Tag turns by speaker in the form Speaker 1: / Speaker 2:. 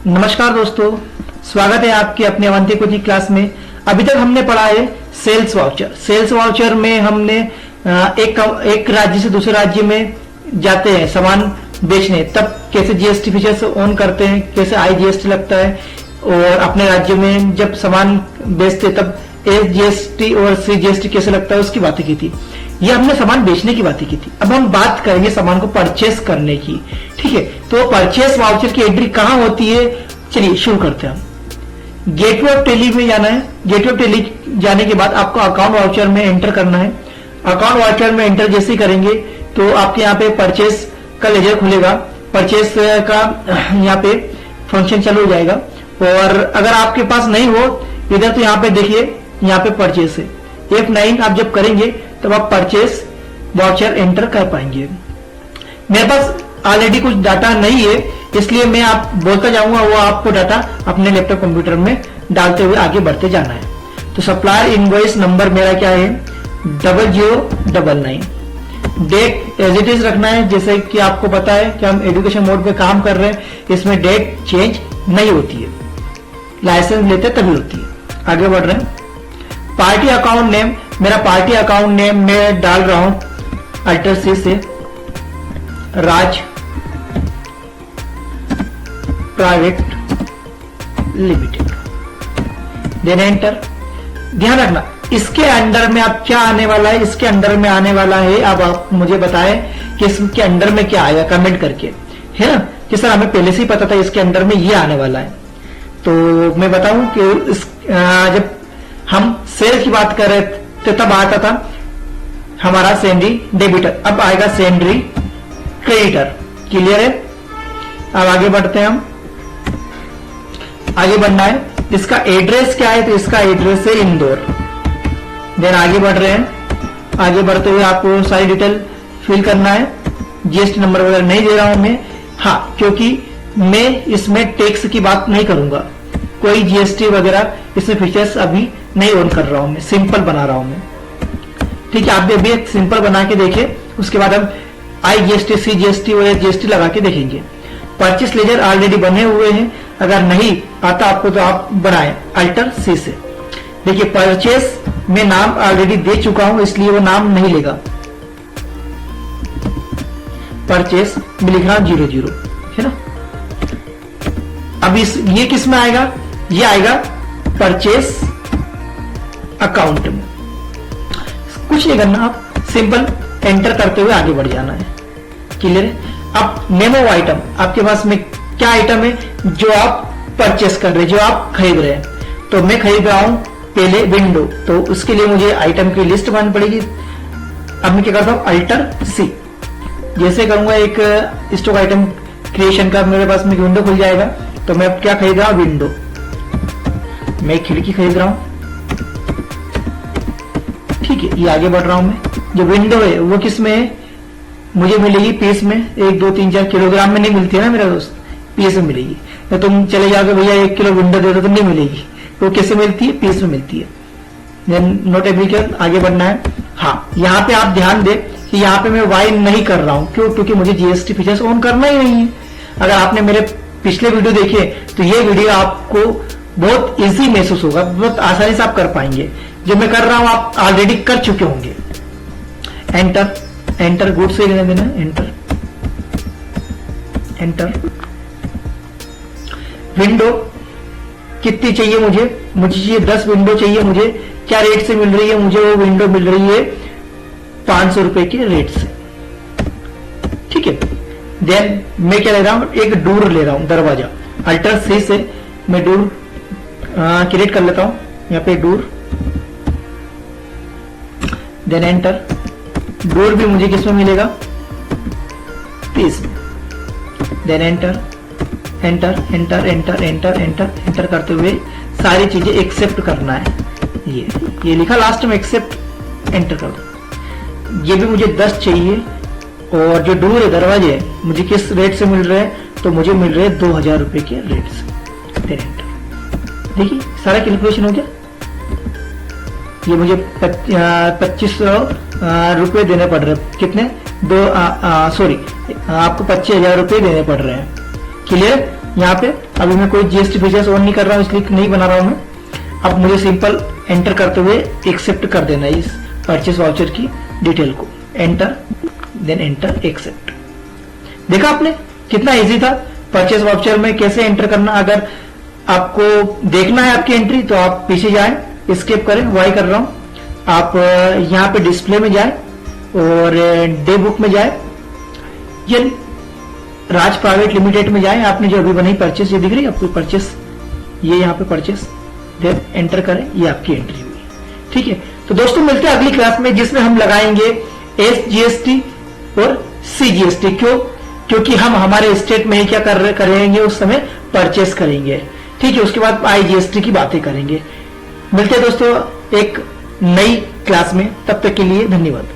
Speaker 1: नमस्कार दोस्तों, स्वागत है आपके अपने अवंती कोचिंग क्लास में। अभी तक हमने पढ़ा है सेल्स वाउचर। सेल्स वाउचर में हमने एक राज्य से दूसरे राज्य में जाते हैं सामान बेचने, तब कैसे जीएसटी फीचर्स ऑन करते हैं, कैसे आईजीएसटी लगता है, और अपने राज्य में जब सामान बेचते तब एसजीएसटी और सीजीएसटी कैसे लगता है उसकी बातें की थी। ये हमने सामान बेचने की बातें की थी। अब हम बात करेंगे सामान को परचेस करने की। ठीक है, तो परचेस वाउचर की एंट्री कहां होती है, चलिए शुरू करते हैं। हम गेटवे ऑफ टेली में जाना है। गेटवे ऑफ टेली जाने के बाद आपको अकाउंट वाउचर में एंटर करना है। अकाउंट वाउचर में एंटर जैसे ही करेंगे तो आपके यहाँ पे परचेस का लेजर खुलेगा। परचेस का यहाँ पे फंक्शन चालू हो जाएगा। और अगर आपके पास नहीं हो इधर तो यहाँ पे देखिए, यहाँ पे परचेस है। F9 आप जब करेंगे तब आप परचेस वाउचर एंटर कर पाएंगे। मेरे पास ऑलरेडी कुछ डाटा नहीं है, इसलिए मैं आप बोलता जाऊंगा, वो आपको डाटा अपने लैपटॉप कंप्यूटर में डालते हुए आगे बढ़ते जाना है। तो सप्लायर इनवॉइस नंबर मेरा क्या है 0099। डेट एज इट इज रखना है, जैसे कि आपको पता है कि हम एजुकेशन मोड पे काम कर रहे हैं, इसमें डेट चेंज नहीं होती है, लाइसेंस लेते तभी होती है। आगे बढ़ रहे हैं। पार्टी अकाउंट नेम, मेरा पार्टी अकाउंट नेम मैं डाल रहा हूं अल्टर सी से Raj private limited. Then enter. ध्यान रखना इसके अंडर में आप क्या आने वाला है, इसके अंडर में आने वाला है। अब आप मुझे बताएं कि इसके अंडर में क्या आएगा, कमेंट करके, है ना। कि सर हमें पहले से ही पता था इसके अंडर में ये आने वाला है। तो मैं बताऊं कि जब हम सेल की बात कर रहे थे तब आता था हमारा सेंड्री डेबिटर, अब आएगा सेंड्री क्रेडिटर। क्लियर है। अब आगे बढ़ते हैं। हम आगे बढ़ना है। इसका एड्रेस क्या है, तो इसका एड्रेस है इंदौर। देन आगे बढ़ रहे हैं। आगे बढ़ते हुए आपको सारी डिटेल फिल करना है। जीएसटी नंबर वगैरह नहीं दे रहा हूं मैं, हाँ, क्योंकि मैं इसमें टैक्स की बात नहीं करूंगा, कोई जीएसटी वगैरह इसमें फीचर्स अभी नहीं ऑन कर रहा हूं मैं, सिंपल बना रहा हूं मैं। ठीक है, आप भी अभी एक सिंपल बना के देखिए, उसके बाद हम आईजीएसटी, सीजीएसटी और एसजीएसटी लगा के देखेंगे। परचेस लेजर ऑलरेडी बने हुए हैं, अगर नहीं आता आपको तो आप बनाएं अल्टर सी से। देखिए परचेस में नाम ऑलरेडी दे चुका हूं, इसलिए वो नाम नहीं लेगा। परचेस में लिख रहा हूं 00, है ना। अब ये किस में आएगा, ये आएगा परचेस अकाउंट में। कुछ नहीं करना, आप सिंपल एंटर करते हुए आगे बढ़ जाना है। क्लियर है। अब नेम ऑफ आइटम, आपके पास में क्या आइटम है जो आप परचेस कर रहे हैं, जो आप खरीद रहे हैं। तो मैं खरीद रहा हूं पहले विंडो, तो उसके लिए मुझे आइटम की लिस्ट बनानी पड़ेगी। अब मैं क्या करता हूं अल्टर सी, जैसे करूंगा एक स्टॉक आइटम क्रिएशन का मेरे पास में विंडो खुल जाएगा। तो मैं अब क्या खरीद रहा हूं, विंडो। मैं खिड़की खरीद रहा हूं। ठीक है, ये आगे बढ़ रहा हूं मैं। जो विंडो है वो किस में है, मुझे मिलेगी पीस में। 1 2 3 4 किलोग्राम में नहीं मिलती है ना मेरा दोस्त, पीस में मिलेगी। तो तुम चले जाओगे भैया 1 किलो विंडो दे दो, तो नहीं मिलेगी। तो कैसे मिलती है, पीस में मिलती है। नोट एप्लीकेशन आगे बढ़ना है। हाँ, यहाँ पे आप ध्यान दें कि यहाँ पे मैं वाई नहीं कर रहा हूं, क्यों, क्योंकि मुझे जीएसटी फीचर्स ऑन करना ही नहीं है। अगर आपने मेरे पिछले वीडियो देखे तो ये वीडियो आपको बहुत इजी महसूस होगा, बहुत आसानी से आप कर पाएंगे। जो मैं कर रहा हूं आप ऑलरेडी कर चुके होंगे। एंटर, एंटर गुड से लेने देना, एंटर एंटर। विंडो कितनी चाहिए मुझे चाहिए 10 विंडो चाहिए मुझे। क्या रेट से मिल रही है मुझे, वो विंडो मिल रही है 500 रुपए के रेट से। ठीक है। देन मैं क्या ले रहा हूं, एक डोर ले रहा हूं, दरवाजा। अल्टर सी से मैं डोर क्रिएट कर लेता हूं, यहाँ पे डोर। Then enter. डोर भी मुझे किस में मिलेगा, पीस में। Then enter enter enter enter enter enter enter करते हुए सारी चीजें एक्सेप्ट करना है। ये लिखा लास्ट में एक्सेप्ट, एंटर कर दो। ये भी मुझे 10 चाहिए। और जो डोर है, दरवाजे है, मुझे किस रेट से मिल रहे हैं, तो मुझे मिल रहे हैं 2000 रुपए के रेट से। Then enter. देखिए सारा कैलकुलेशन हो गया। ये मुझे 2500 रुपए देने पड़ रहे हैं। कितने, आपको 25,000 रुपए देने पड़ रहे हैं। क्लियर। यहाँ पे अभी मैं कोई जीएसटी फीचर्स ऑन नहीं कर रहा हूँ, इसलिए नहीं बना रहा हूं मैं। अब मुझे सिंपल एंटर करते हुए एक्सेप्ट कर देना है इस परचेस वाउचर की डिटेल को। Enter, then enter accept. देखा आपने कितना इजी था परचेस वाउचर में कैसे एंटर करना। अगर आपको देखना है आपकी एंट्री तो आप पीछे जाएं, एस्केप करें, वाई कर रहा हूं। आप यहां पे डिस्प्ले में जाएं और डे बुक में जाएं, ये राज प्राइवेट लिमिटेड में जाएं। आपने जो अभी बनाई परचेस, ये दिख रही है आपको परचेस, ये यहाँ पे परचेस, देन एंटर करें, ये आपकी एंट्री हुई। ठीक है, तो दोस्तों मिलते हैं अगली क्लास में जिसमें हम लगाएंगे एसजीएसटी और सीजीएसटी। क्योंकि हम हमारे स्टेट में ही क्या करेंगे उस समय परचेस करेंगे। ठीक है, उसके बाद आईजीएसटी की बातें करेंगे। मिलते हैं दोस्तों एक नई क्लास में, तब तक के लिए धन्यवाद।